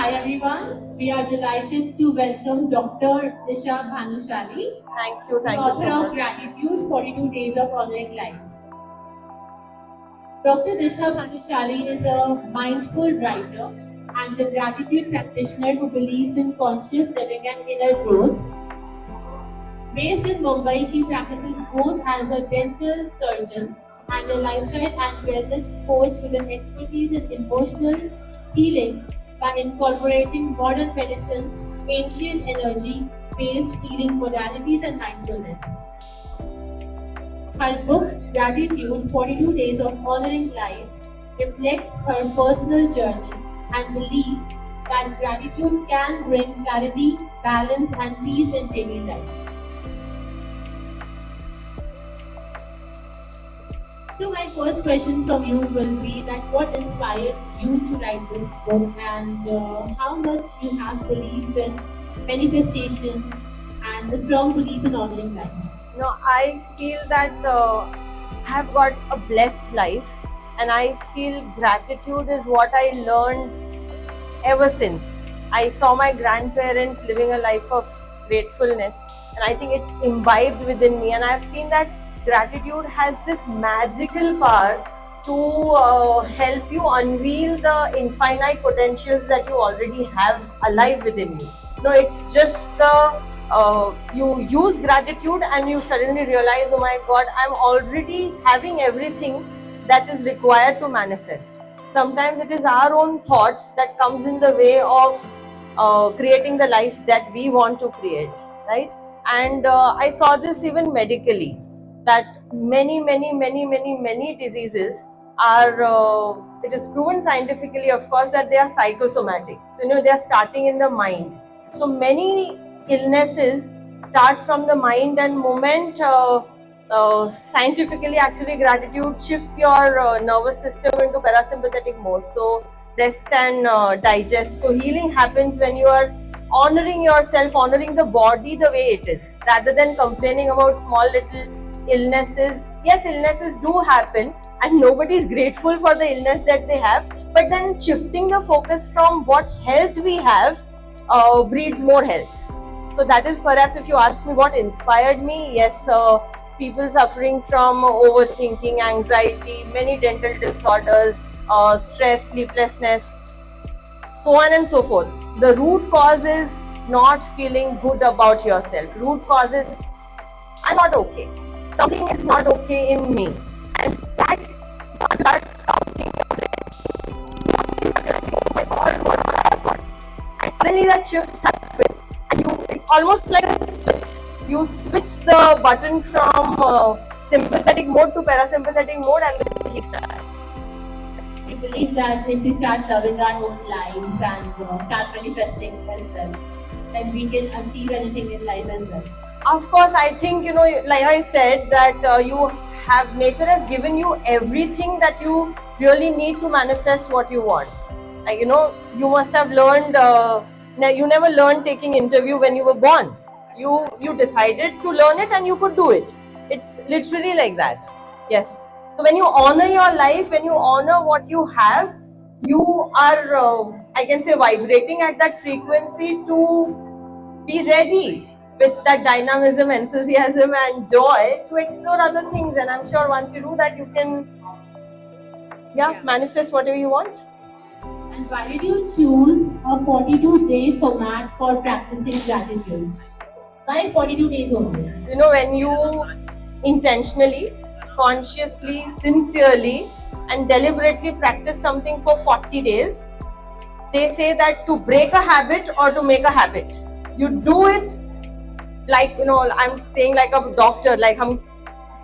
Hi everyone, we are delighted to welcome Dr. Disha Bhanushali, Thank the you author so of much. Gratitude 42 Days of Honoring Life. Dr. Disha Bhanushali is a mindful writer and a gratitude practitioner who believes in conscious living and inner growth. Based in Mumbai, she practices both as a dental surgeon and a lifestyle and wellness coach with an expertise in emotional healing by incorporating modern medicine's ancient energy based healing modalities and mindfulness. Her book, Gratitude 42 Days of Honoring Life, reflects her personal journey and belief that gratitude can bring clarity, balance, and peace in daily life. So my first question from you will be that what inspired you to write this book and how much you have belief in manifestation and a strong belief in honoring life. I feel that I have got a blessed life, and I feel gratitude is what I learned ever since. I saw my grandparents living a life of gratefulness, and I think it's imbibed within me. And I've seen that gratitude has this magical power to help you unveil the infinite potentials that you already have alive within you. No, it's just the you use gratitude and you suddenly realize, oh my God, I'm already having everything that is required to manifest. Sometimes it is our own thought that comes in the way of creating the life that we want to create, right? And I saw this even medically, that many diseases are it is proven scientifically, of course, that they are psychosomatic. So they are starting in the mind. So many illnesses start from the mind, and moment scientifically, actually, gratitude shifts your nervous system into parasympathetic mode. So rest and digest. So healing happens when you are honoring yourself, honoring the body the way it is, rather than complaining about small little illnesses. Yes, illnesses do happen, and nobody is grateful for the illness that they have. But then shifting the focus from what health we have breeds more health. So that is perhaps, if you ask me what inspired me, yes, people suffering from overthinking, anxiety, many dental disorders, stress, sleeplessness, so on and so forth. The root cause is not feeling good about yourself. Root cause is, I'm not okay. Something is not okay in me. And that, once you start counting your blessings, you start realizing, oh my God, what all I have got. And suddenly that shift happens. And it's almost like a switch. You switch the button from sympathetic mode to parasympathetic mode, and then he starts. We believe that if we start loving our own lives and start manifesting as well, then we can achieve anything in life as well. Of course, I think, like I said, that nature has given you everything that you really need to manifest what you want. Like, you must have learned, you never learned taking interview when you were born. You decided to learn it and you could do it. It's literally like that. Yes. So when you honor your life, when you honor what you have, you are, I can say, vibrating at that frequency to be ready with that dynamism, enthusiasm, and joy to explore other things. And I'm sure once you do that, you can manifest whatever you want. And why did you choose a 42-day format for practicing gratitude? Why 42 days only? When you intentionally, consciously, sincerely, and deliberately practice something for 40 days, they say that to break a habit or to make a habit, you do it like, I'm saying like a doctor, like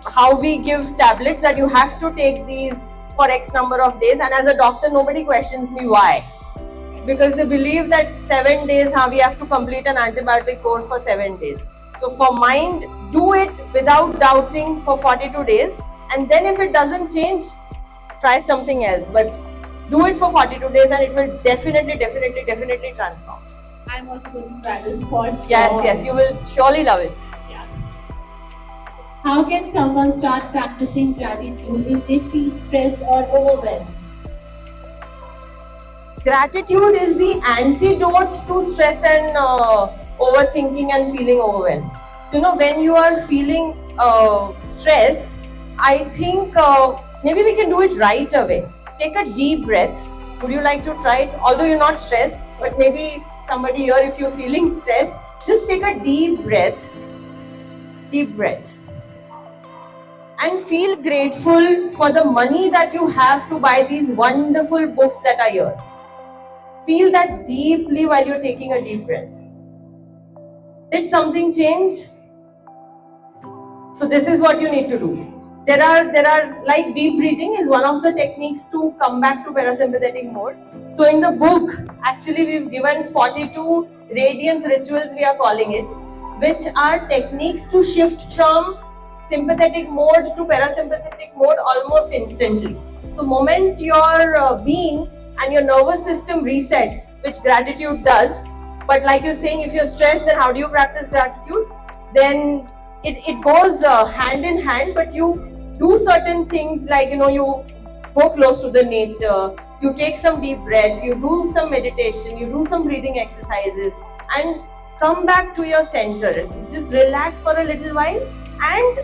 how we give tablets that you have to take these for X number of days. And as a doctor, nobody questions me why. Because they believe that 7 days, we have to complete an antibiotic course for 7 days. So for mind, do it without doubting for 42 days. And then if it doesn't change, try something else. But do it for 42 days and it will definitely transform. I'm also going to try this for sure. Yes, you will surely love it. Yeah. How can someone start practicing gratitude if they feel stressed or overwhelmed? Gratitude is the antidote to stress and overthinking and feeling overwhelmed. So, when you are feeling stressed, I think maybe we can do it right away. Take a deep breath. Would you like to try it? Although you're not stressed, but maybe somebody here, if you're feeling stressed, just take a deep breath. Deep breath. And feel grateful for the money that you have to buy these wonderful books that are here. Feel that deeply while you're taking a deep breath. Did something change? So this is what you need to do. There are like deep breathing is one of the techniques to come back to parasympathetic mode. So in the book, actually we've given 42 radiance rituals, we are calling it, which are techniques to shift from sympathetic mode to parasympathetic mode almost instantly. So moment your being and your nervous system resets, which gratitude does. But like you're saying, if you're stressed, then how do you practice gratitude? Then it goes hand in hand, but you do certain things like, you go close to the nature, you take some deep breaths, you do some meditation, you do some breathing exercises, and come back to your center. Just relax for a little while. And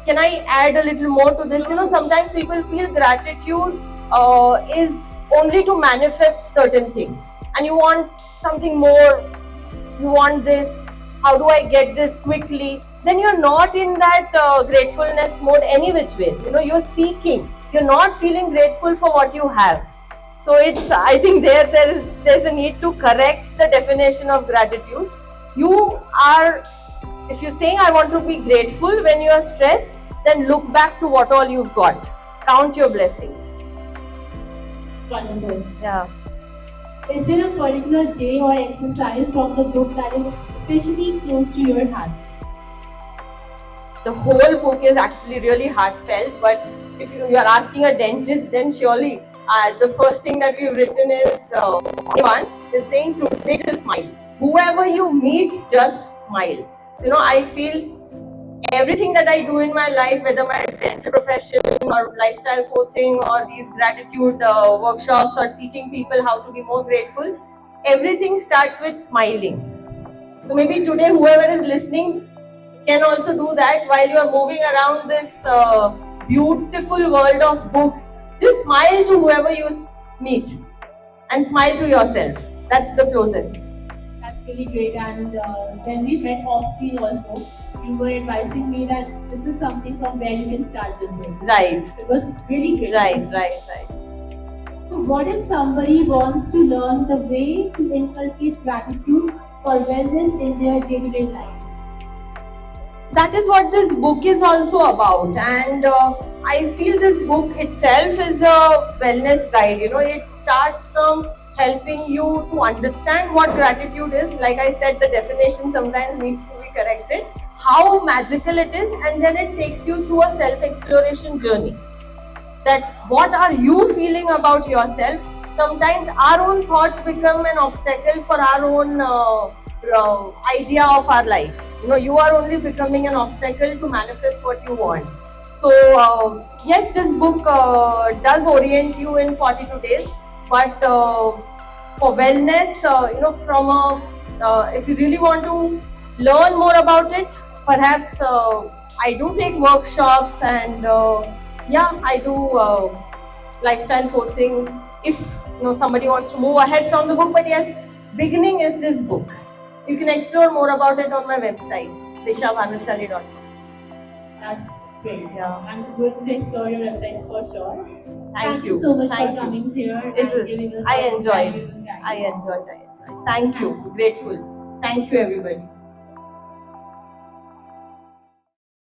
can I add a little more to this? Sometimes people feel gratitude is only to manifest certain things, and you want something more, you want this, how do I get this quickly? Then you're not in that gratefulness mode any which ways. You're seeking, you're not feeling grateful for what you have. So I think there's a need to correct the definition of gratitude. If you're saying I want to be grateful when you are stressed, then look back to what all you've got. Count your blessings. Wonderful. Yeah. Is there a particular day or exercise from the book that is especially close to your heart? The whole book is actually really heartfelt, but if you are asking a dentist, then surely the first thing that we've written is one is saying today just smile. Whoever you meet, just smile. So I feel everything that I do in my life, whether my dental profession or lifestyle coaching or these gratitude workshops or teaching people how to be more grateful, everything starts with smiling. So maybe today whoever is listening can also do that while you are moving around this beautiful world of books. Just smile to whoever you meet and smile to yourself. That's the closest. That's really great. And when we met off screen also, you were advising me that this is something from where you can start this book. Right. It was really great. Right. So what if somebody wants to learn the way to inculcate gratitude for wellness in their day-to-day life? That is what this book is also about, and I feel this book itself is a wellness guide. It starts from helping you to understand what gratitude is. Like I said, the definition sometimes needs to be corrected, how magical it is, and then it takes you through a self-exploration journey. That what are you feeling about yourself? Sometimes our own thoughts become an obstacle for our own idea of our life. You are only becoming an obstacle to manifest what you want. So yes, this book does orient you in 42 days, but for wellness, if you really want to learn more about it, perhaps I do take workshops, and I do lifestyle coaching if somebody wants to move ahead from the book. But yes, beginning is this book. You can explore more about it on my website, dishabhanushali.com. That's great. Yeah. I'm going to explore your website for sure. Thank you. So much Thank for you. coming here. It and was. giving us I all enjoyed. valuable time. I enjoyed. Thank you. Grateful. Thank you, everybody.